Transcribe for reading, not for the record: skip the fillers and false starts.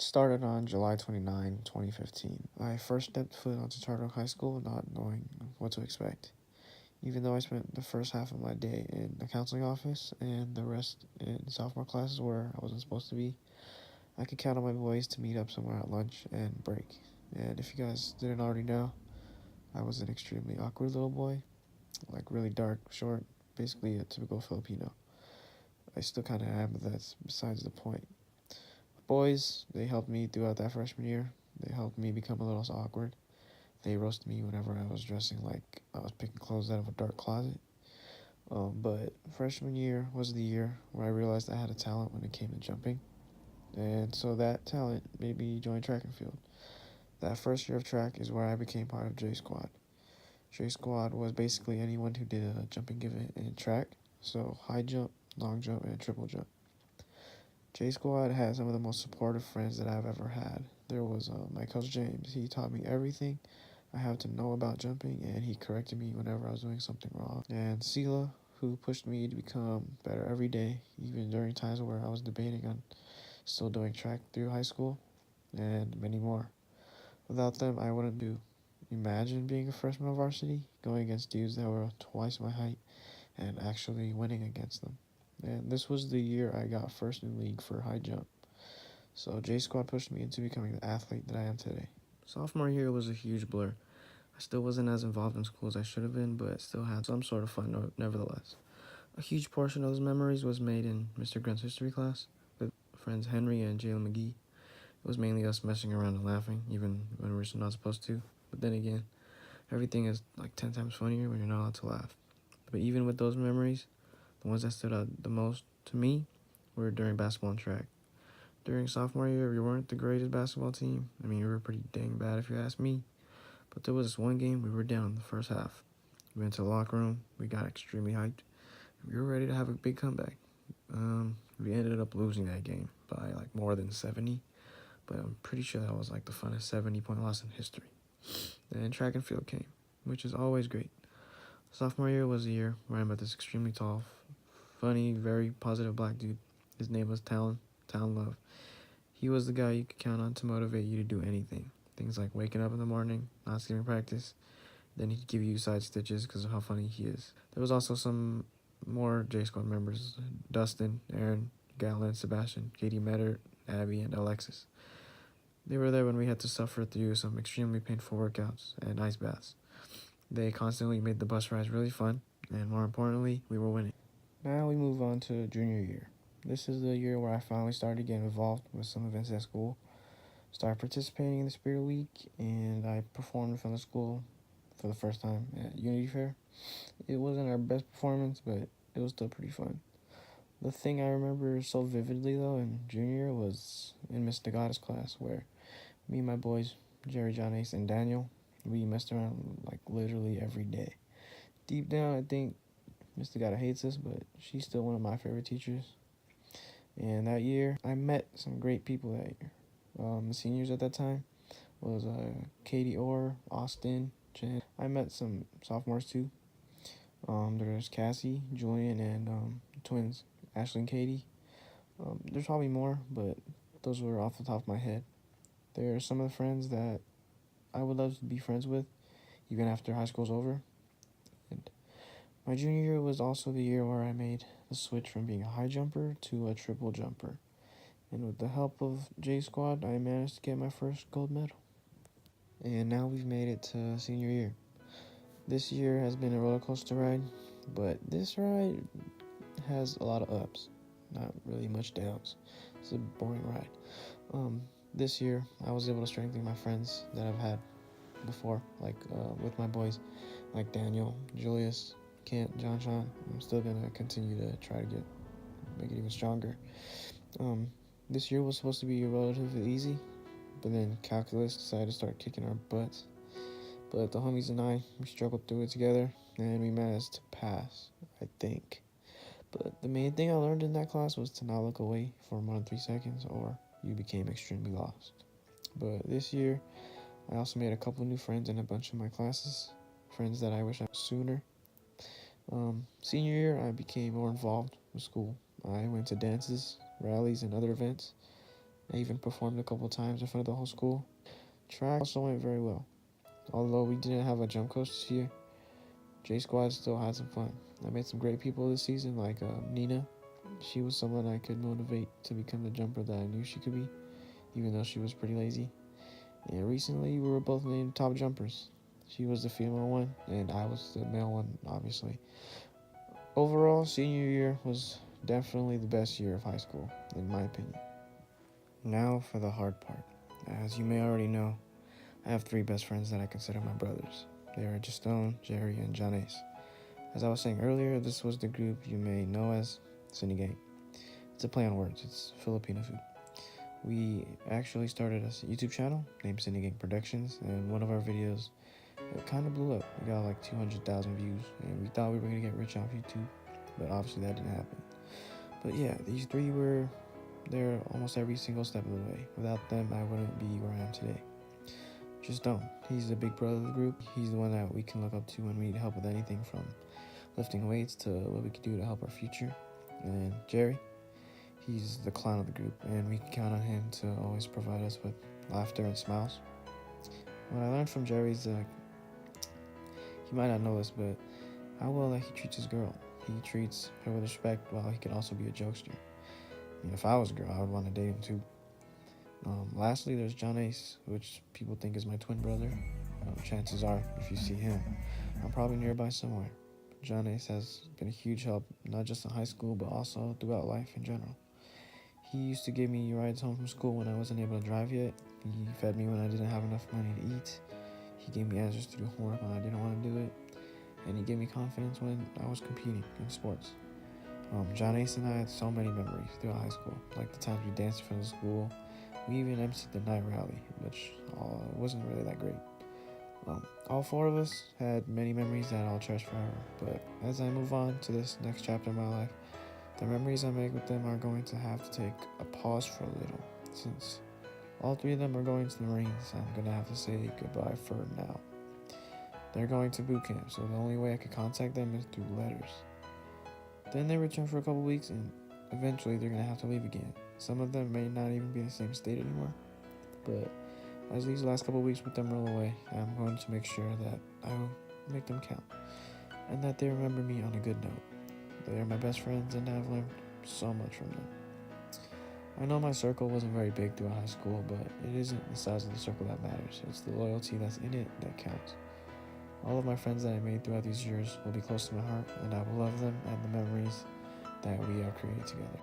started on July 29, 2015. I first stepped foot onto Charter Oak High School not knowing what to expect. Even though I spent the first half of my day in the counseling office and the rest in sophomore classes where I wasn't supposed to be, I could count on my boys to meet up somewhere at lunch and break. And if you guys didn't already know, I was an extremely awkward little boy, like really dark, short, basically a typical Filipino. I still kind of am, but that's besides the point. Boys, they helped me throughout that freshman year. They helped me become a little awkward. They roasted me whenever I was dressing like I was picking clothes out of a dark closet. But freshman year was the year where I realized I had a talent when it came to jumping. And so that talent made me join track and field. That first year of track is where I became part of J Squad. J Squad was basically anyone who did a jumping event in track, so high jump, long jump, and triple jump. J Squad had some of the most supportive friends that I've ever had. There was my coach James. He taught me everything I have to know about jumping, and he corrected me whenever I was doing something wrong. And Sela, who pushed me to become better every day, even during times where I was debating on still doing track through high school, and many more. Without them, I wouldn't do. Imagine being a freshman on varsity, going against dudes that were twice my height, and actually winning against them. And this was the year I got first in league for high jump. So J Squad pushed me into becoming the athlete that I am today. Sophomore year was a huge blur. I still wasn't as involved in school as I should have been, but still had some sort of fun nevertheless. A huge portion of those memories was made in Mr. Grunt's history class with friends Henry and Jalen McGee. It was mainly us messing around and laughing, even when we were not supposed to. But then again, everything is like 10 times funnier when you're not allowed to laugh. But even with those memories, the ones that stood out the most to me were during basketball and track. During sophomore year, we weren't the greatest basketball team. I mean, we were pretty dang bad if you ask me. But there was this one game we were down in the first half. We went to the locker room. We got extremely hyped. We were ready to have a big comeback. We ended up losing that game by like more than 70. But I'm pretty sure that was like the funnest 70-point loss in history. Then track and field came, which is always great. Sophomore year was the year where I met this extremely tall, funny, very positive black dude. His name was Talon Love. He was the guy you could count on to motivate you to do anything. Things like waking up in the morning, not skipping practice. Then he'd give you side stitches because of how funny he is. There was also some more J Squad members: Dustin, Aaron, Galen, Sebastian, Katie Metter, Abby, and Alexis. They were there when we had to suffer through some extremely painful workouts and ice baths. They constantly made the bus rides really fun, and more importantly, we were winning. Now we move on to junior year. This is the year where I finally started getting involved with some events at school. Started participating in the Spirit Week, and I performed in front of school for the first time at Unity Fair. It wasn't our best performance, but it was still pretty fun. The thing I remember so vividly, though, in junior year was in Miss Nagata's class, where me and my boys, Jerry, JohnAce, and Daniel, we messed around like literally every day. Deep down, I think Miss Nagata hates us, but she's still one of my favorite teachers. And that year, I met some great people that year. The seniors at that time was Katie Orr, Austin, Jen. I met some sophomores too. There's Cassie, Julian, and twins, Ashley and Katie. There's probably more, but those were off the top of my head. There are some of the friends that I would love to be friends with, even after high school's over. And my junior year was also the year where I made the switch from being a high jumper to a triple jumper. And with the help of J Squad, I managed to get my first gold medal. And now we've made it to senior year. This year has been a roller coaster ride, but this ride has a lot of ups, not really much downs. It's a boring ride. This year, I was able to strengthen my friends that I've had before, like with my boys, like Daniel, Julius, Kent, John Sean. I'm still gonna continue to try to make it even stronger. This year was supposed to be relatively easy, but then calculus decided to start kicking our butts. But the homies and I, we struggled through it together, and we managed to pass, I think. But the main thing I learned in that class was to not look away for more than 3 seconds, or you became extremely lost. But this year, I also made a couple new friends in a bunch of my classes, friends that I wish I had sooner. Senior year, I became more involved with school. I went to dances, rallies, and other events. I even performed a couple times in front of the whole school. Track also went very well. Although we didn't have a jump coach this year, J Squad still had some fun. I met some great people this season, like Nina. She was someone I could motivate to become the jumper that I knew she could be, even though she was pretty lazy. And recently, we were both named top jumpers. She was the female one, and I was the male one, obviously. Overall, senior year was definitely the best year of high school, in my opinion. Now for the hard part. As you may already know, I have 3 best friends that I consider my brothers. They are Jestone, Jerry, and JohnAce. As I was saying earlier, this was the group you may know as SiniGang. It's a play on words. It's Filipino food. We actually started a YouTube channel named SiniGang Productions, and one of our videos, it kind of blew up. We got like 200,000 views, and we thought we were going to get rich off YouTube, but obviously that didn't happen. But yeah, these 3 were there almost every single step of the way. Without them, I wouldn't be where I am today. Jestone, he's the big brother of the group. He's the one that we can look up to when we need help with anything from lifting weights to what we can do to help our future. And Jerry, he's the clown of the group, and we can count on him to always provide us with laughter and smiles. What I learned from Jerry is he might not know this, but how well that he treats his girl. He treats her with respect while he can also be a jokester. I mean, if I was a girl, I would want to date him too. Lastly, there's JohnAce, which people think is my twin brother. Chances are, if you see him, I'm probably nearby somewhere. JohnAce has been a huge help, not just in high school, but also throughout life in general. He used to give me rides home from school when I wasn't able to drive yet. He fed me when I didn't have enough money to eat. He gave me answers to do homework when I didn't want to do it. And he gave me confidence when I was competing in sports. JohnAce and I had so many memories throughout high school, like the times we danced in front of school. We even emceed the night rally, which wasn't really that great. All 4 of us had many memories that I'll cherish forever, but as I move on to this next chapter of my life, the memories I make with them are going to have to take a pause for a little. Since all 3 of them are going to the Marines, I'm going to have to say goodbye for now. They're going to boot camp, so the only way I could contact them is through letters. Then they return for a couple weeks, and eventually they're going to have to leave again. Some of them may not even be in the same state anymore, but as these last couple weeks with them roll away, I'm going to make sure that I will make them count, and that they remember me on a good note. They are my best friends, and I've learned so much from them. I know my circle wasn't very big throughout high school, but it isn't the size of the circle that matters. It's the loyalty that's in it that counts. All of my friends that I made throughout these years will be close to my heart, and I will love them and the memories that we have created together.